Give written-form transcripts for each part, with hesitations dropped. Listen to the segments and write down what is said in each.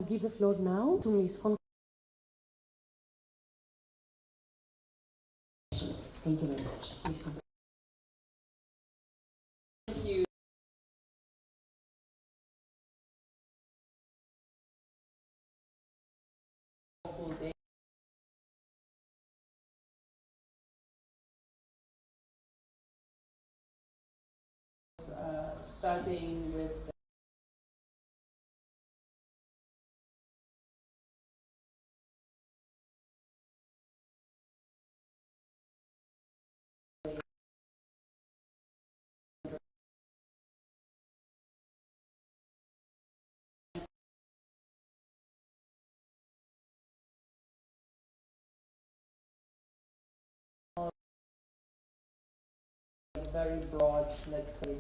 give the floor now to Ms. Thank you very much. Please continue. Thank you. Full day. Starting with very broad, let's say,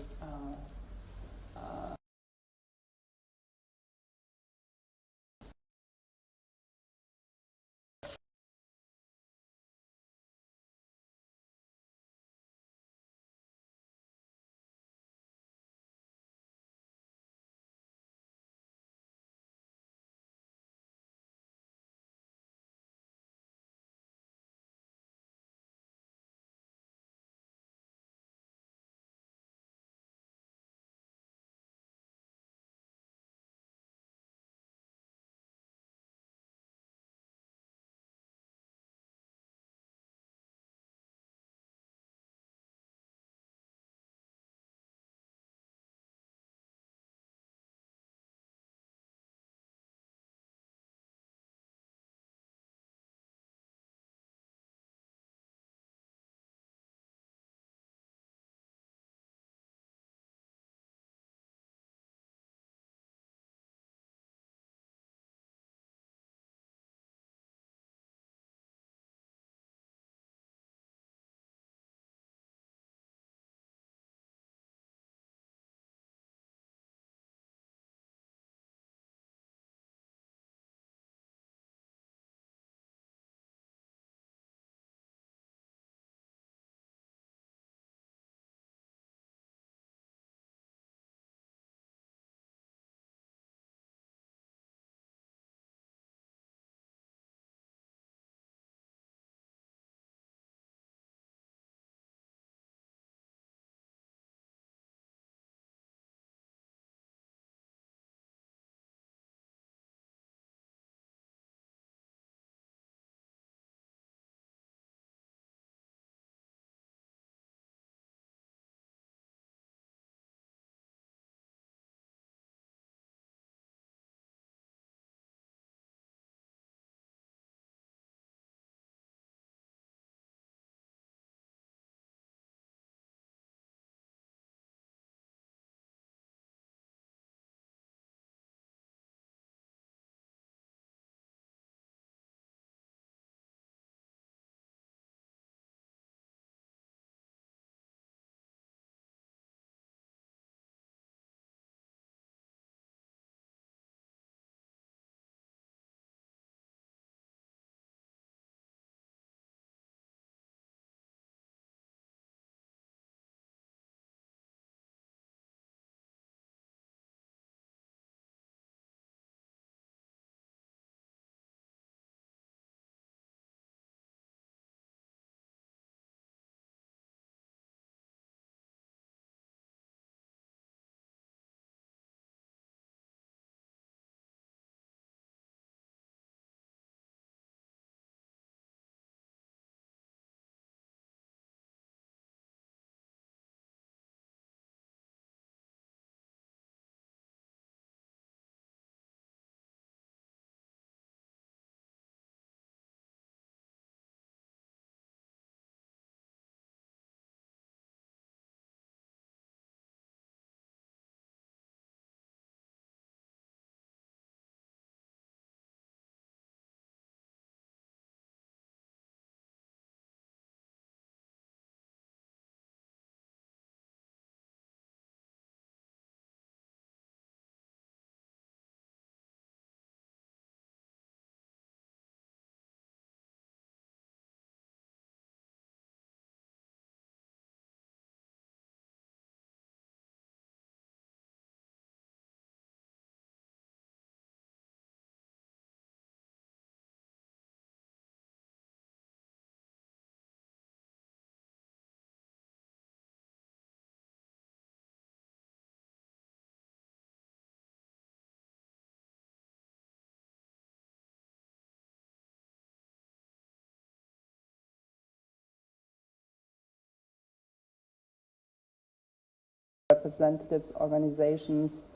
representatives, organizations,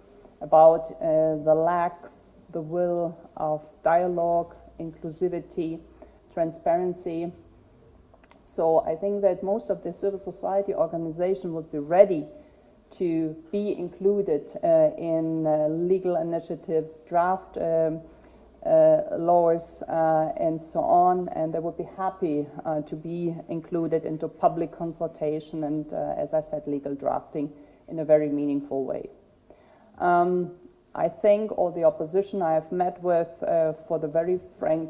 about the lack, the will of dialogue, inclusivity, transparency. So I think that most of the civil society organization would be ready to be included in legal initiatives, draft laws, and so on, and they would be happy to be included into public consultation and, as I said, legal drafting in a very meaningful way. I thank all the opposition I have met with for the very frank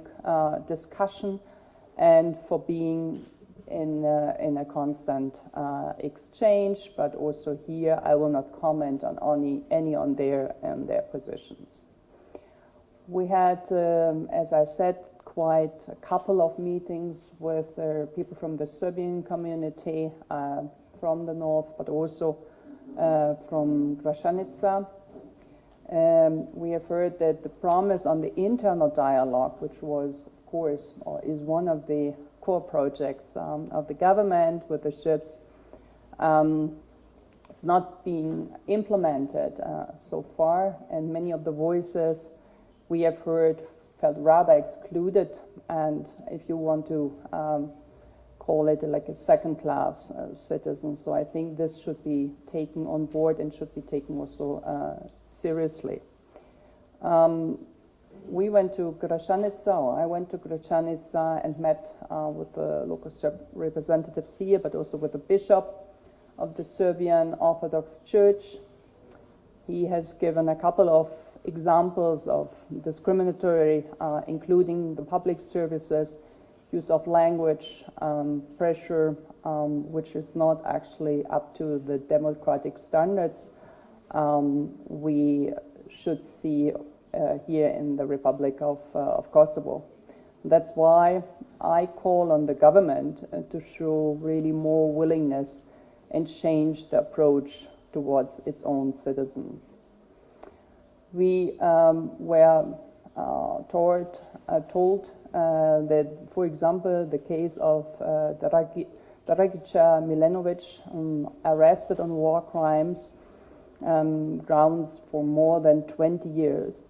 discussion and for being in a constant exchange, but also here I will not comment on any on their positions. We had, as I said, quite a couple of meetings with people from the Serbian community from the north, but also from Gračanica. We have heard that the promise on the internal dialogue, which was, of course, or is one of the core projects of the government with the ships, it's not being implemented so far, and many of the voices we have heard felt rather excluded, and if you want to call it like a second-class citizen. So I think this should be taken on board and should be taken also seriously. We went to Gračanica, or I went to Gračanica and met with the local Serb representatives here, but also with the bishop of the Serbian Orthodox Church. He has given a couple of examples of discriminatory, including the public services, use of language, pressure, which is not actually up to the democratic standards we should see here in the Republic of Kosovo. That's why I call on the government to show really more willingness and change the approach towards its own citizens. We were told that, for example, the case of Dragica Milenovic, arrested on war crimes, grounds for more than 20 years.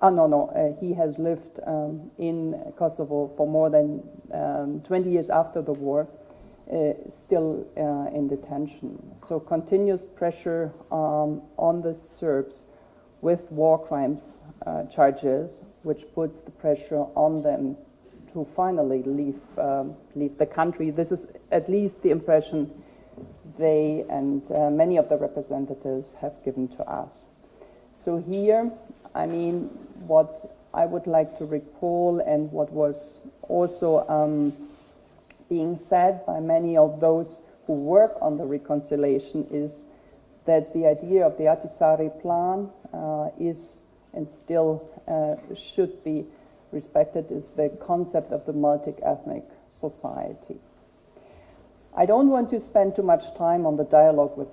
He has lived in Kosovo for more than 20 years after the war, still in detention. So continuous pressure on the Serbs with war crimes charges, which puts the pressure on them to finally leave the country. This is at least the impression they and many of the representatives have given to us. So here, I mean, what I would like to recall and what was also being said by many of those who work on the reconciliation is that the idea of the Ahtisaari plan is and still should be respected is the concept of the multi-ethnic society. I don't want to spend too much time on the dialogue with